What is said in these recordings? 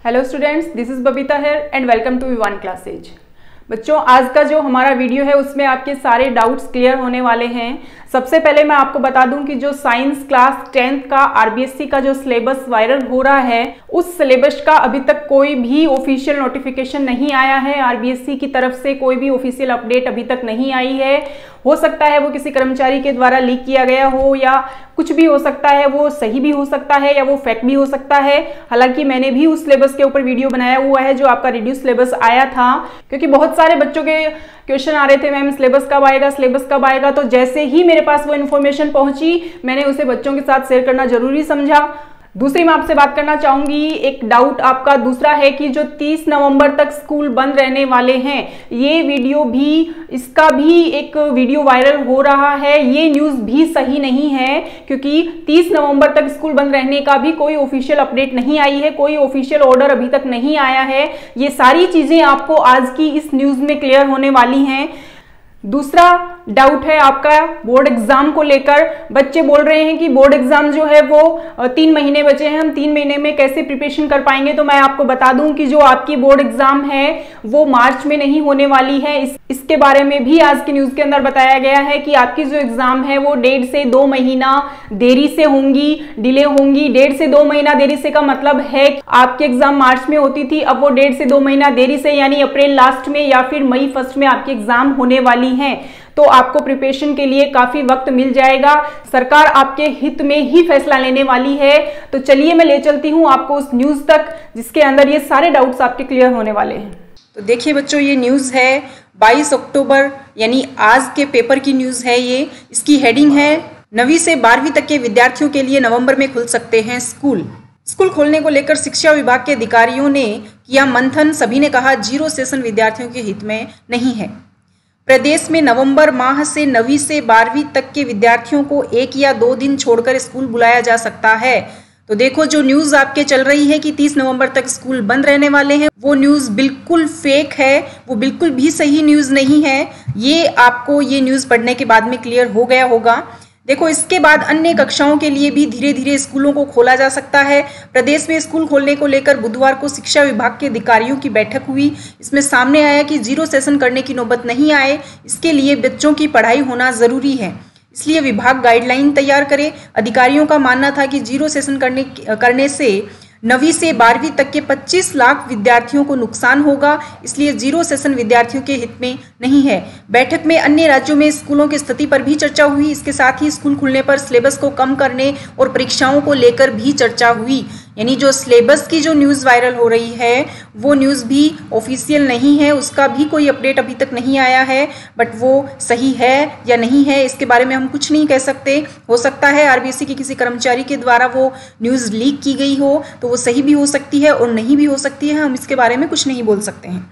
Hello students, this is Babita here and welcome to वी1 classes. बच्चों, आज का जो हमारा वीडियो है उसमें आपके सारे डाउट्स क्लियर होने वाले हैं। सबसे पहले मैं आपको बता दूं कि जो साइंस क्लास 10th का आरबीएससी का जो सिलेबस वायरल हो रहा है, उस सिलेबस का अभी तक कोई भी ऑफिशियल नोटिफिकेशन नहीं आया है। आरबीएससी की तरफ से कोई भी ऑफिशियल अपडेट अभी तक नहीं आई है। हो सकता है वो किसी कर्मचारी के द्वारा लीक किया गया हो या कुछ भी हो सकता है, वो सही भी हो सकता है या वो फेक भी हो सकता है। हालांकि मैंने भी उस सिलेबस के ऊपर वीडियो बनाया हुआ है जो आपका रिड्यूस सिलेबस आया था, क्योंकि बहुत सारे बच्चों के क्वेश्चन आ रहे थे, मैम सिलेबस कब आएगा, सिलेबस कब आएगा। तो जैसे ही मेरे पास वो इन्फॉर्मेशन पहुंची, मैंने उसे बच्चों के साथ शेयर करना जरूरी समझा। दूसरी मैं आपसे बात करना चाहूंगी, एक डाउट आपका दूसरा है कि जो 30 नवंबर तक स्कूल बंद रहने वाले हैं, ये वीडियो भी, इसका भी एक वीडियो वायरल हो रहा है। ये न्यूज़ भी सही नहीं है, क्योंकि 30 नवंबर तक स्कूल बंद रहने का भी कोई ऑफिशियल अपडेट नहीं आई है, कोई ऑफिशियल ऑर्डर अभी तक नहीं आया है। ये सारी चीजें आपको आज की इस न्यूज़ में क्लियर होने वाली हैं। दूसरा डाउट है आपका बोर्ड एग्जाम को लेकर। बच्चे बोल रहे हैं कि बोर्ड एग्जाम जो है वो 3 महीने बचे हैं, हम 3 महीने में कैसे प्रिपरेशन कर पाएंगे। तो मैं आपको बता दूं कि जो आपकी बोर्ड एग्जाम है वो मार्च में नहीं होने वाली है। इसके बारे में भी आज की न्यूज के अंदर बताया गया है कि आपकी जो एग्जाम है वो 1.5 से 2 महीना देरी से होंगी, डिले होंगी। 1.5 से 2 महीना देरी से का मतलब है आपकी एग्जाम मार्च में होती थी, अब वो 1.5 से 2 महीना देरी से यानी अप्रैल लास्ट में या फिर मई फर्स्ट में आपकी एग्जाम होने वाली है। तो आपको प्रिपरेशन के लिए काफी वक्त मिल जाएगा। सरकार आपके हित में ही फैसला लेने वाली है। तो चलिए मैं ले चलती हूं आपको उस न्यूज तक जिसके अंदर ये सारे डाउट्स आपके क्लियर होने वाले हैं। तो देखिए बच्चों, ये न्यूज है 22 अक्टूबर यानी आज के पेपर की न्यूज है ये। इसकी हेडिंग है 9वीं से 12वीं तक के विद्यार्थियों के लिए नवंबर में खुल सकते हैं स्कूल। स्कूल खोलने को लेकर शिक्षा विभाग के अधिकारियों ने किया मंथन। सभी ने कहा जीरो सेशन विद्यार्थियों के हित में नहीं है। प्रदेश में नवंबर माह से 9वीं से 12वीं तक के विद्यार्थियों को 1 या 2 दिन छोड़कर स्कूल बुलाया जा सकता है। तो देखो, जो न्यूज़ आपके चल रही है कि 30 नवंबर तक स्कूल बंद रहने वाले हैं, वो न्यूज़ बिल्कुल फेक है, वो बिल्कुल भी सही न्यूज़ नहीं है। ये आपको ये न्यूज़ पढ़ने के बाद में क्लियर हो गया होगा। देखो, इसके बाद अन्य कक्षाओं के लिए भी धीरे धीरे स्कूलों को खोला जा सकता है। प्रदेश में स्कूल खोलने को लेकर बुधवार को शिक्षा विभाग के अधिकारियों की बैठक हुई। इसमें सामने आया कि जीरो सेशन करने की नौबत नहीं आए, इसके लिए बच्चों की पढ़ाई होना जरूरी है, इसलिए विभाग गाइडलाइन तैयार करे। अधिकारियों का मानना था कि जीरो सेशन करने से 9वीं से 12वीं तक के 25 लाख विद्यार्थियों को नुकसान होगा, इसलिए जीरो सेशन विद्यार्थियों के हित में नहीं है। बैठक में अन्य राज्यों में स्कूलों की स्थिति पर भी चर्चा हुई। इसके साथ ही स्कूल खुलने पर सिलेबस को कम करने और परीक्षाओं को लेकर भी चर्चा हुई। यानी जो सिलेबस की जो न्यूज़ वायरल हो रही है वो न्यूज़ भी ऑफिशियल नहीं है, उसका भी कोई अपडेट अभी तक नहीं आया है। बट वो सही है या नहीं है इसके बारे में हम कुछ नहीं कह सकते। हो सकता है आरबीएससी के किसी कर्मचारी के द्वारा वो न्यूज़ लीक की गई हो, तो वो सही भी हो सकती है और नहीं भी हो सकती है, हम इसके बारे में कुछ नहीं बोल सकते हैं।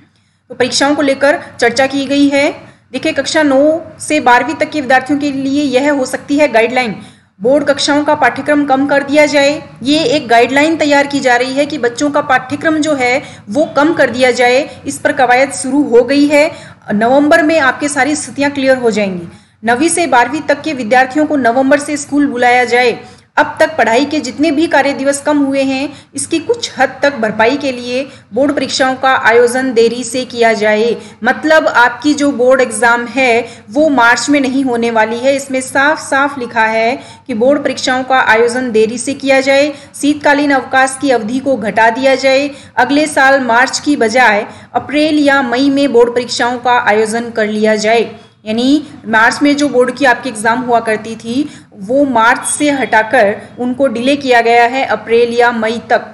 तो परीक्षाओं को लेकर चर्चा की गई है। देखिए, कक्षा 9 से 12वीं तक के विद्यार्थियों के लिए यह हो सकती है गाइडलाइन। बोर्ड कक्षाओं का पाठ्यक्रम कम कर दिया जाए, ये एक गाइडलाइन तैयार की जा रही है कि बच्चों का पाठ्यक्रम जो है वो कम कर दिया जाए। इस पर कवायद शुरू हो गई है। नवंबर में आपके सारी स्थितियां क्लियर हो जाएंगी। 9वीं से 12वीं तक के विद्यार्थियों को नवंबर से स्कूल बुलाया जाए। अब तक पढ़ाई के जितने भी कार्य दिवस कम हुए हैं, इसकी कुछ हद तक भरपाई के लिए बोर्ड परीक्षाओं का आयोजन देरी से किया जाए। मतलब आपकी जो बोर्ड एग्जाम है वो मार्च में नहीं होने वाली है। इसमें साफ साफ लिखा है कि बोर्ड परीक्षाओं का आयोजन देरी से किया जाए। शीतकालीन अवकाश की अवधि को घटा दिया जाए। अगले साल मार्च की बजाय अप्रैल या मई में बोर्ड परीक्षाओं का आयोजन कर लिया जाए। यानी मार्च में जो बोर्ड की आपकी एग्जाम हुआ करती थी वो मार्च से हटाकर उनको डिले किया गया है अप्रैल या मई तक,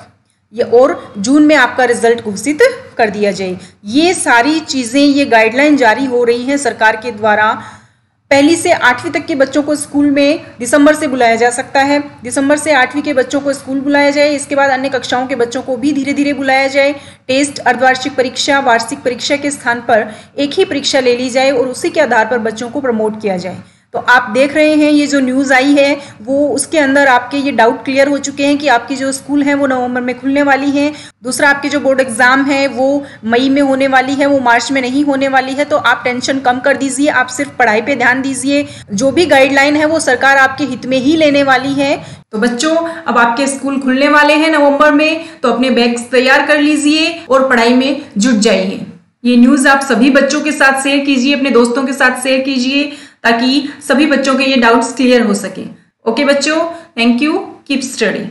और जून में आपका रिजल्ट घोषित कर दिया जाए। ये सारी चीज़ें, ये गाइडलाइन जारी हो रही हैं सरकार के द्वारा। 1ली से 8वीं तक के बच्चों को स्कूल में दिसंबर से बुलाया जा सकता है। दिसंबर से 8वीं के बच्चों को स्कूल बुलाया जाए। इसके बाद अन्य कक्षाओं के बच्चों को भी धीरे धीरे बुलाया जाए। टेस्ट, अर्धवार्षिक परीक्षा, वार्षिक परीक्षा के स्थान पर एक ही परीक्षा ले ली जाए और उसी के आधार पर बच्चों को प्रमोट किया जाए। तो आप देख रहे हैं ये जो न्यूज़ आई है वो उसके अंदर आपके ये डाउट क्लियर हो चुके हैं कि आपकी जो स्कूल है वो नवंबर में खुलने वाली है। दूसरा, आपकी जो बोर्ड एग्जाम है वो मई में होने वाली है, वो मार्च में नहीं होने वाली है। तो आप टेंशन कम कर दीजिए, आप सिर्फ पढ़ाई पे ध्यान दीजिए। जो भी गाइडलाइन है वो सरकार आपके हित में ही लेने वाली है। तो बच्चों, अब आपके स्कूल खुलने वाले हैं नवंबर में, तो अपने बैग्स तैयार कर लीजिए और पढ़ाई में जुट जाइए। ये न्यूज़ आप सभी बच्चों के साथ शेयर कीजिए, अपने दोस्तों के साथ शेयर कीजिए, ताकि सभी बच्चों के ये डाउट्स क्लियर हो सके। ओके बच्चों, थैंक यू, कीप स्टडी।